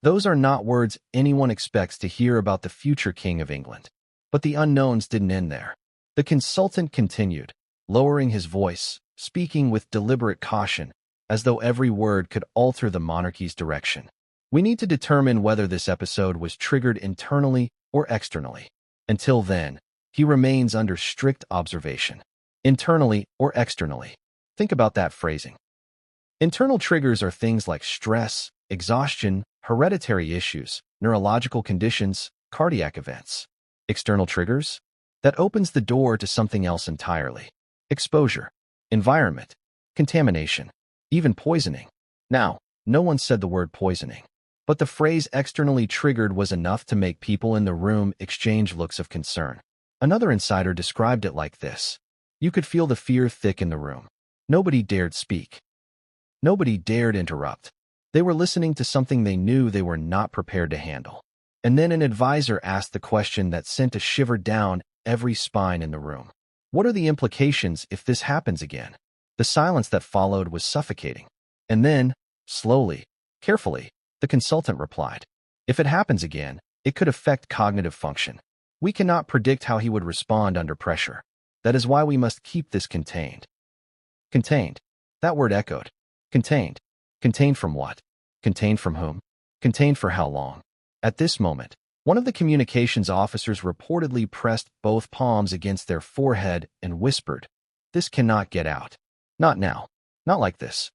Those are not words anyone expects to hear about the future King of England. But the unknowns didn't end there. The consultant continued, lowering his voice, speaking with deliberate caution, as though every word could alter the monarchy's direction. We need to determine whether this episode was triggered internally or externally. Until then, he remains under strict observation. Internally or externally. Think about that phrasing. Internal triggers are things like stress, exhaustion, hereditary issues, neurological conditions, cardiac events. External triggers? That opens the door to something else entirely. Exposure, environment, contamination, even poisoning. Now, no one said the word poisoning, but the phrase externally triggered was enough to make people in the room exchange looks of concern. Another insider described it like this. You could feel the fear thick in the room. Nobody dared speak. Nobody dared interrupt. They were listening to something they knew they were not prepared to handle. And then an advisor asked the question that sent a shiver down every spine in the room. What are the implications if this happens again? The silence that followed was suffocating. And then, slowly, carefully, the consultant replied, if it happens again, it could affect cognitive function. We cannot predict how he would respond under pressure. That is why we must keep this contained. Contained. That word echoed. Contained. Contained from what? Contained from whom? Contained for how long? At this moment, one of the communications officers reportedly pressed both palms against their forehead and whispered, "This cannot get out. Not now. Not like this."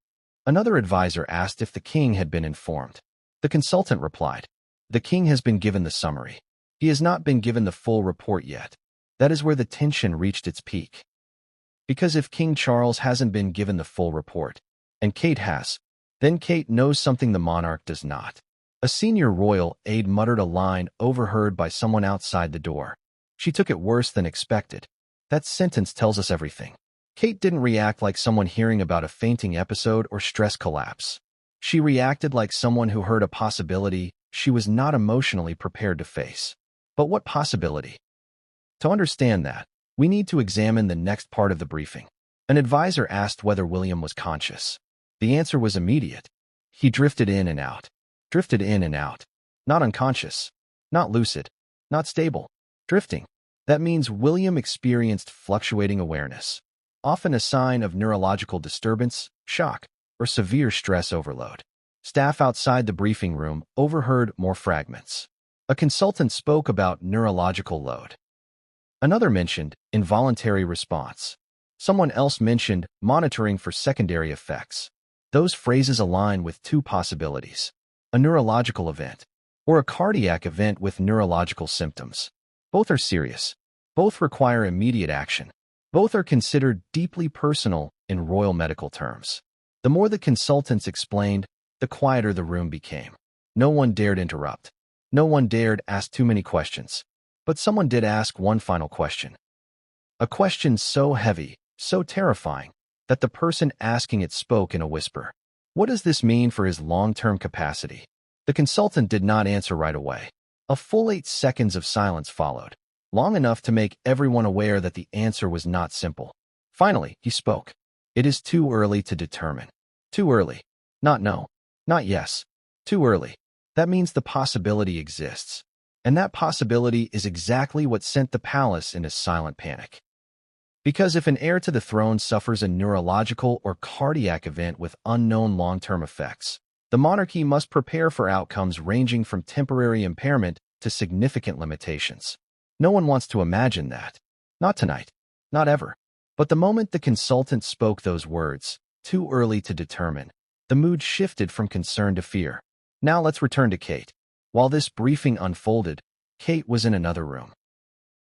Another advisor asked if the king had been informed. The consultant replied, "The king has been given the summary. He has not been given the full report yet." That is where the tension reached its peak. Because if King Charles hasn't been given the full report, and Kate has, then Kate knows something the monarch does not. A senior royal aide muttered a line overheard by someone outside the door. She took it worse than expected. That sentence tells us everything. Kate didn't react like someone hearing about a fainting episode or stress collapse. She reacted like someone who heard a possibility she was not emotionally prepared to face. But what possibility? To understand that, we need to examine the next part of the briefing. An advisor asked whether William was conscious. The answer was immediate. He drifted in and out. Drifted in and out. Not unconscious. Not lucid. Not stable. Drifting. That means William experienced fluctuating awareness, often a sign of neurological disturbance, shock, or severe stress overload. Staff outside the briefing room overheard more fragments. A consultant spoke about neurological load. Another mentioned involuntary response. Someone else mentioned monitoring for secondary effects. Those phrases align with two possibilities: a neurological event or a cardiac event with neurological symptoms. Both are serious. Both require immediate action. Both are considered deeply personal in royal medical terms. The more the consultants explained, the quieter the room became. No one dared interrupt. No one dared ask too many questions. But someone did ask one final question. A question so heavy, so terrifying, that the person asking it spoke in a whisper. What does this mean for his long-term capacity? The consultant did not answer right away. A full 8 seconds of silence followed, long enough to make everyone aware that the answer was not simple. Finally, he spoke. It is too early to determine. Too early. Not no. Not yes. Too early. That means the possibility exists. And that possibility is exactly what sent the palace into silent panic. Because if an heir to the throne suffers a neurological or cardiac event with unknown long-term effects, the monarchy must prepare for outcomes ranging from temporary impairment to significant limitations. No one wants to imagine that. Not tonight. Not ever. But the moment the consultant spoke those words, too early to determine, the mood shifted from concern to fear. Now let's return to Kate. While this briefing unfolded, Kate was in another room.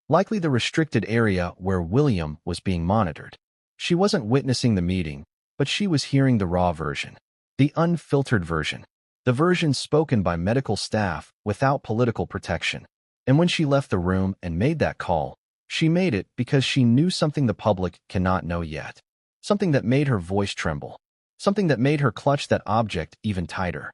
Likely the restricted area where William was being monitored. She wasn't witnessing the meeting, but she was hearing the raw version. The unfiltered version. The version spoken by medical staff without political protection. And when she left the room and made that call, she made it because she knew something the public cannot know yet. Something that made her voice tremble. Something that made her clutch that object even tighter.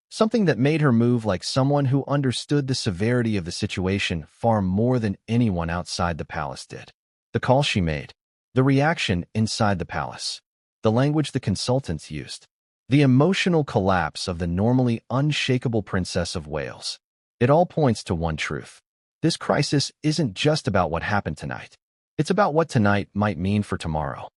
Something that made her move like someone who understood the severity of the situation far more than anyone outside the palace did. The call she made. The reaction inside the palace. The language the consultants used. The emotional collapse of the normally unshakable Princess of Wales. It all points to one truth. This crisis isn't just about what happened tonight. It's about what tonight might mean for tomorrow.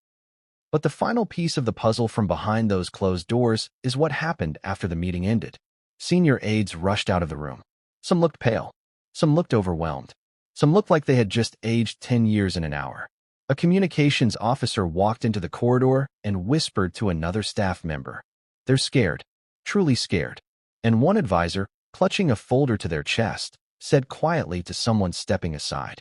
But the final piece of the puzzle from behind those closed doors is what happened after the meeting ended. Senior aides rushed out of the room. Some looked pale. Some looked overwhelmed. Some looked like they had just aged 10 years in an hour. A communications officer walked into the corridor and whispered to another staff member. They're scared. Truly scared. And one advisor, clutching a folder to their chest, said quietly to someone stepping aside.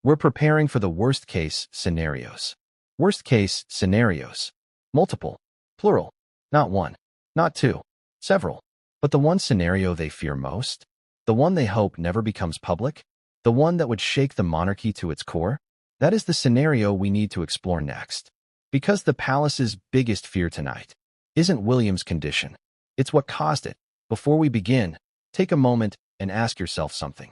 We're preparing for the worst-case scenarios. Worst-case scenarios. Multiple. Plural. Not one. Not two. Several. But the one scenario they fear most? The one they hope never becomes public? The one that would shake the monarchy to its core? That is the scenario we need to explore next. Because the palace's biggest fear tonight isn't William's condition. It's what caused it. Before we begin, take a moment and ask yourself something.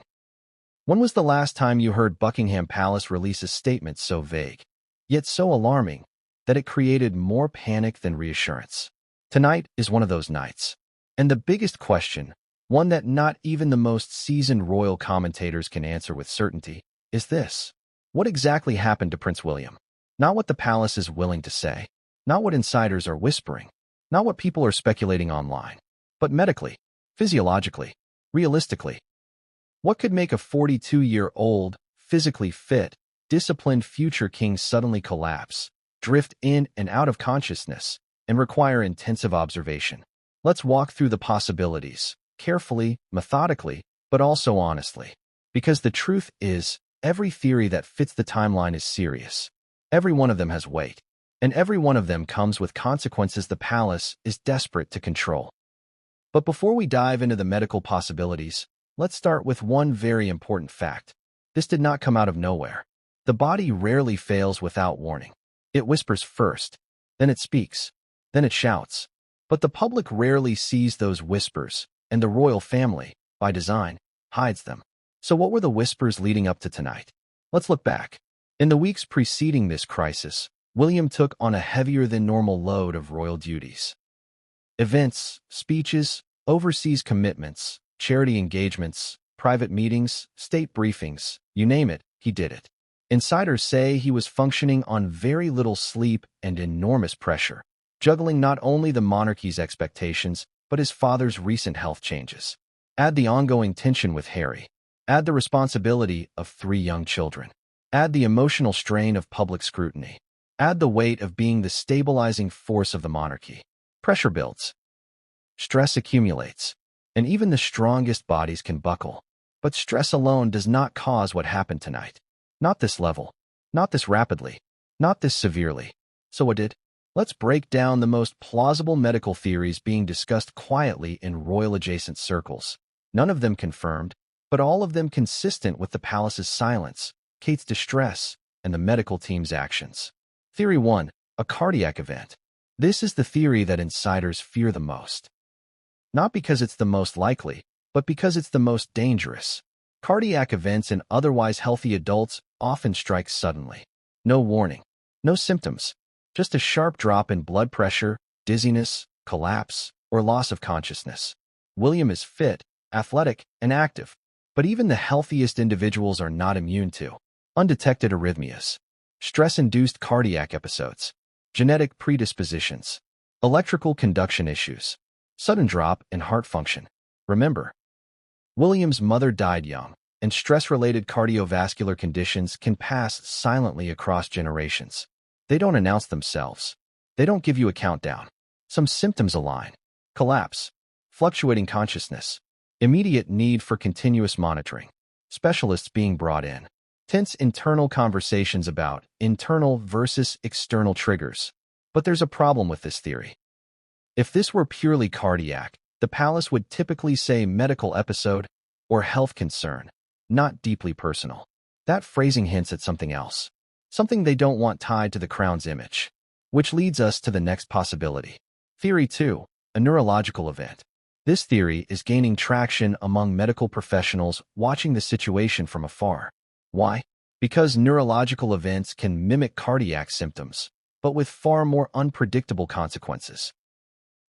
When was the last time you heard Buckingham Palace release a statement so vague, yet so alarming, that it created more panic than reassurance? Tonight is one of those nights. And the biggest question, one that not even the most seasoned royal commentators can answer with certainty, is this. What exactly happened to Prince William? Not what the palace is willing to say, not what insiders are whispering, not what people are speculating online, but medically, physiologically, realistically. What could make a 42-year-old, physically fit, disciplined future king suddenly collapse, drift in and out of consciousness, and require intensive observation? Let's walk through the possibilities, carefully, methodically, but also honestly. Because the truth is, every theory that fits the timeline is serious. Every one of them has weight. And every one of them comes with consequences the palace is desperate to control. But before we dive into the medical possibilities, let's start with one very important fact. This did not come out of nowhere. The body rarely fails without warning. It whispers first, then it speaks, then it shouts. But the public rarely sees those whispers, and the royal family, by design, hides them. So what were the whispers leading up to tonight? Let's look back. In the weeks preceding this crisis, William took on a heavier-than-normal load of royal duties. Events, speeches, overseas commitments, charity engagements, private meetings, state briefings, you name it, he did it. Insiders say he was functioning on very little sleep and enormous pressure, juggling not only the monarchy's expectations, but his father's recent health changes. Add the ongoing tension with Harry. Add the responsibility of 3 young children. Add the emotional strain of public scrutiny. Add the weight of being the stabilizing force of the monarchy. Pressure builds. Stress accumulates. And even the strongest bodies can buckle. But stress alone does not cause what happened tonight. Not this level. Not this rapidly. Not this severely. So what did? Let's break down the most plausible medical theories being discussed quietly in royal-adjacent circles. None of them confirmed, but all of them consistent with the palace's silence, Kate's distress, and the medical team's actions. Theory 1. A cardiac event. This is the theory that insiders fear the most. Not because it's the most likely, but because it's the most dangerous. Cardiac events in otherwise healthy adults often strike suddenly. No warning. No symptoms. Just a sharp drop in blood pressure, dizziness, collapse, or loss of consciousness. William is fit, athletic, and active, but even the healthiest individuals are not immune to undetected arrhythmias, stress-induced cardiac episodes, genetic predispositions, electrical conduction issues, sudden drop in heart function. Remember, William's mother died young, and stress-related cardiovascular conditions can pass silently across generations. They don't announce themselves. They don't give you a countdown. Some symptoms align. Collapse, fluctuating consciousness, immediate need for continuous monitoring, specialists being brought in, tense internal conversations about internal versus external triggers. But there's a problem with this theory. If this were purely cardiac, the palace would typically say medical episode or health concern, not deeply personal. That phrasing hints at something else, something they don't want tied to the crown's image. Which leads us to the next possibility. Theory 2, a neurological event. This theory is gaining traction among medical professionals watching the situation from afar. Why? Because neurological events can mimic cardiac symptoms, but with far more unpredictable consequences.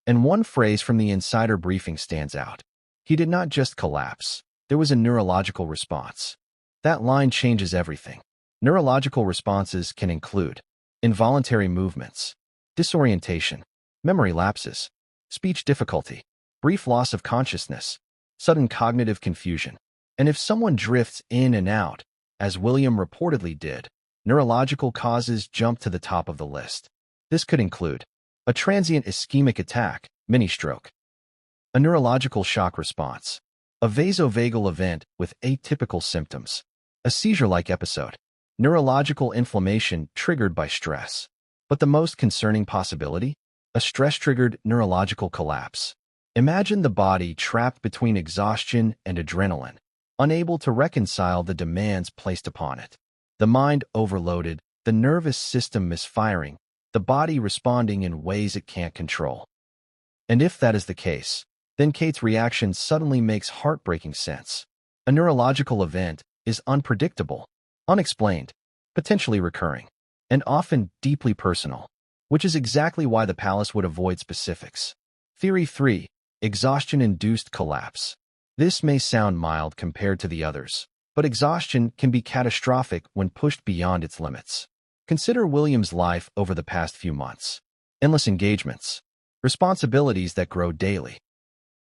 And one phrase from the insider briefing stands out. He did not just collapse. There was a neurological response. That line changes everything. Neurological responses can include involuntary movements, disorientation, memory lapses, speech difficulty, brief loss of consciousness, sudden cognitive confusion. And if someone drifts in and out, as William reportedly did, neurological causes jump to the top of the list. This could include a transient ischemic attack, mini-stroke, a neurological shock response, a vasovagal event with atypical symptoms, a seizure-like episode, neurological inflammation triggered by stress. But the most concerning possibility? A stress-triggered neurological collapse. Imagine the body trapped between exhaustion and adrenaline, unable to reconcile the demands placed upon it. The mind overloaded, the nervous system misfiring, the body responding in ways it can't control. And if that is the case, then Kate's reaction suddenly makes heartbreaking sense. A neurological event is unpredictable, unexplained, potentially recurring, and often deeply personal, which is exactly why the palace would avoid specifics. Theory 3, exhaustion-induced collapse. This may sound mild compared to the others, but exhaustion can be catastrophic when pushed beyond its limits. Consider William's life over the past few months. Endless engagements, responsibilities that grow daily,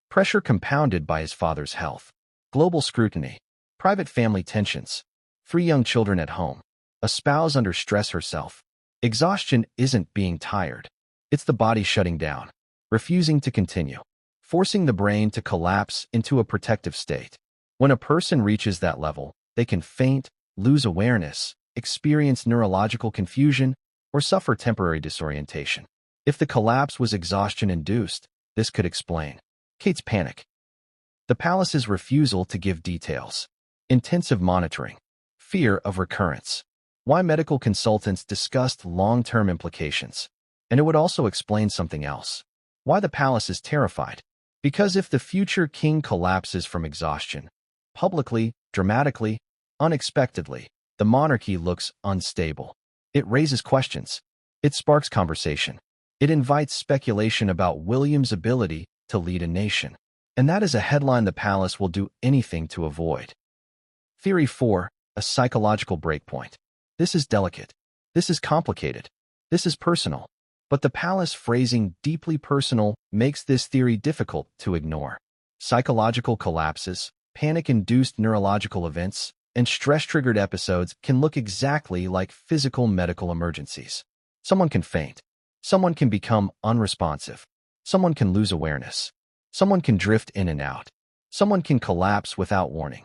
pressure compounded by his father's health, global scrutiny, private family tensions, 3 young children at home, a spouse under stress herself. Exhaustion isn't being tired. It's the body shutting down, refusing to continue, forcing the brain to collapse into a protective state. When a person reaches that level, they can faint, lose awareness, experience neurological confusion, or suffer temporary disorientation. If the collapse was exhaustion-induced, this could explain Kate's panic, the palace's refusal to give details, intensive monitoring, fear of recurrence, why medical consultants discussed long-term implications. And it would also explain something else. Why the palace is terrified. Because if the future king collapses from exhaustion, publicly, dramatically, unexpectedly, the monarchy looks unstable. It raises questions. It sparks conversation. It invites speculation about William's ability to lead a nation. And that is a headline the palace will do anything to avoid. Theory 4, a psychological breakpoint. This is delicate. This is complicated. This is personal. But the palace phrasing deeply personal makes this theory difficult to ignore. Psychological collapses, panic-induced neurological events, and stress-triggered episodes can look exactly like physical medical emergencies. Someone can faint. Someone can become unresponsive. Someone can lose awareness. Someone can drift in and out. Someone can collapse without warning.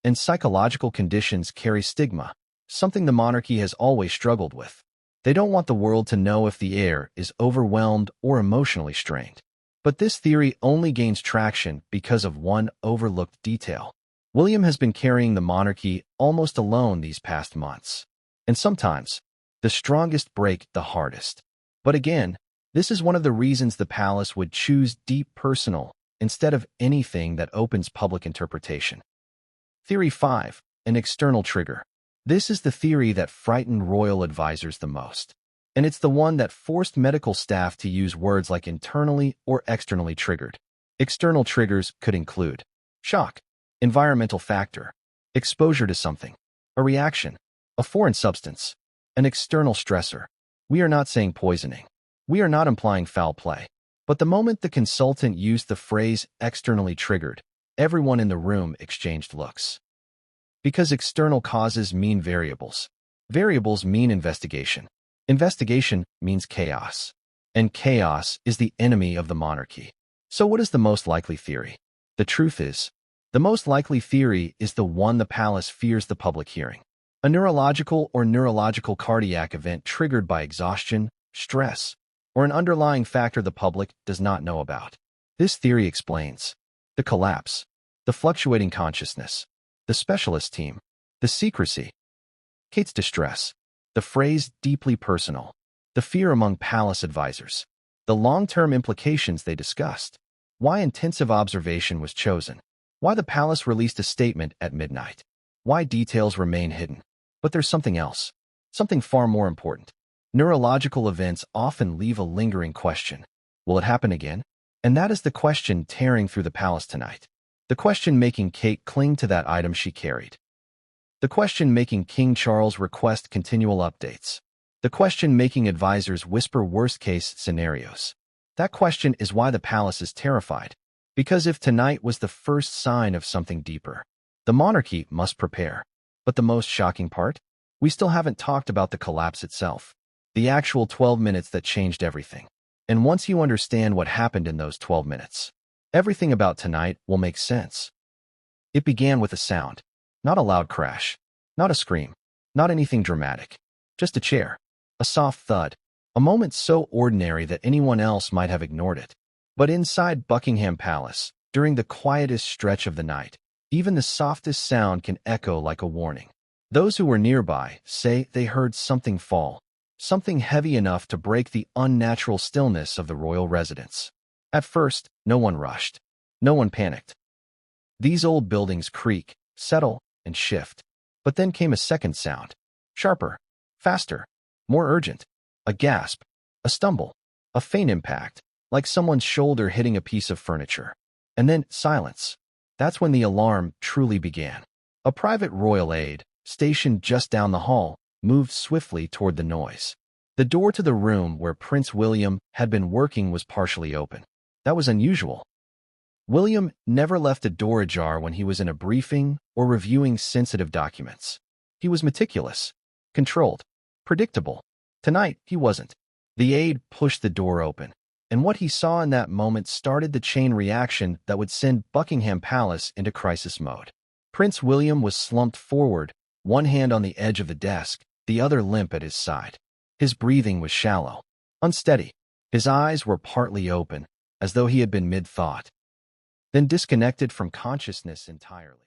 And psychological conditions carry stigma, something the monarchy has always struggled with. They don't want the world to know if the heir is overwhelmed or emotionally strained. But this theory only gains traction because of one overlooked detail. William has been carrying the monarchy almost alone these past months. And sometimes, the strongest break the hardest. But again, this is one of the reasons the palace would choose deep personal instead of anything that opens public interpretation. Theory 5. An external trigger. This is the theory that frightened royal advisors the most. And it's the one that forced medical staff to use words like internally or externally triggered. External triggers could include shock, environmental factor, exposure to something, a reaction, a foreign substance, an external stressor. We are not saying poisoning. We are not implying foul play. But the moment the consultant used the phrase externally triggered, everyone in the room exchanged looks. Because external causes mean variables. Variables mean investigation. Investigation means chaos. And chaos is the enemy of the monarchy. So what is the most likely theory? The truth is, the most likely theory is the one the palace fears the public hearing. A neurological or neurological cardiac event triggered by exhaustion, stress, or an underlying factor the public does not know about. This theory explains the collapse, the fluctuating consciousness, the specialist team, the secrecy, Kate's distress, the phrase deeply personal, the fear among palace advisors, the long-term implications they discussed, why intensive observation was chosen, why the palace released a statement at midnight, why details remain hidden. But there's something else, something far more important. Neurological events often leave a lingering question. Will it happen again? And that is the question tearing through the palace tonight. The question making Kate cling to that item she carried. The question making King Charles request continual updates. The question making advisors whisper worst-case scenarios. That question is why the palace is terrified. Because if tonight was the first sign of something deeper, the monarchy must prepare. But the most shocking part? We still haven't talked about the collapse itself. The actual 12 minutes that changed everything. And once you understand what happened in those 12 minutes, everything about tonight will make sense. It began with a sound. Not a loud crash. Not a scream. Not anything dramatic. Just a chair. A soft thud. A moment so ordinary that anyone else might have ignored it. But inside Buckingham Palace, during the quietest stretch of the night, even the softest sound can echo like a warning. Those who were nearby say they heard something fall. Something heavy enough to break the unnatural stillness of the royal residence. At first, no one rushed. No one panicked. These old buildings creak, settle, and shift. But then came a second sound. Sharper, faster, more urgent. A gasp, a stumble, a faint impact, like someone's shoulder hitting a piece of furniture. And then silence. That's when the alarm truly began. A private royal aide, stationed just down the hall, moved swiftly toward the noise. The door to the room where Prince William had been working was partially open. That was unusual. William never left a door ajar when he was in a briefing or reviewing sensitive documents. He was meticulous, controlled, predictable. Tonight, he wasn't. The aide pushed the door open, and what he saw in that moment started the chain reaction that would send Buckingham Palace into crisis mode. Prince William was slumped forward, one hand on the edge of the desk, the other limp at his side. His breathing was shallow, unsteady. His eyes were partly open, as though he had been mid-thought, then disconnected from consciousness entirely.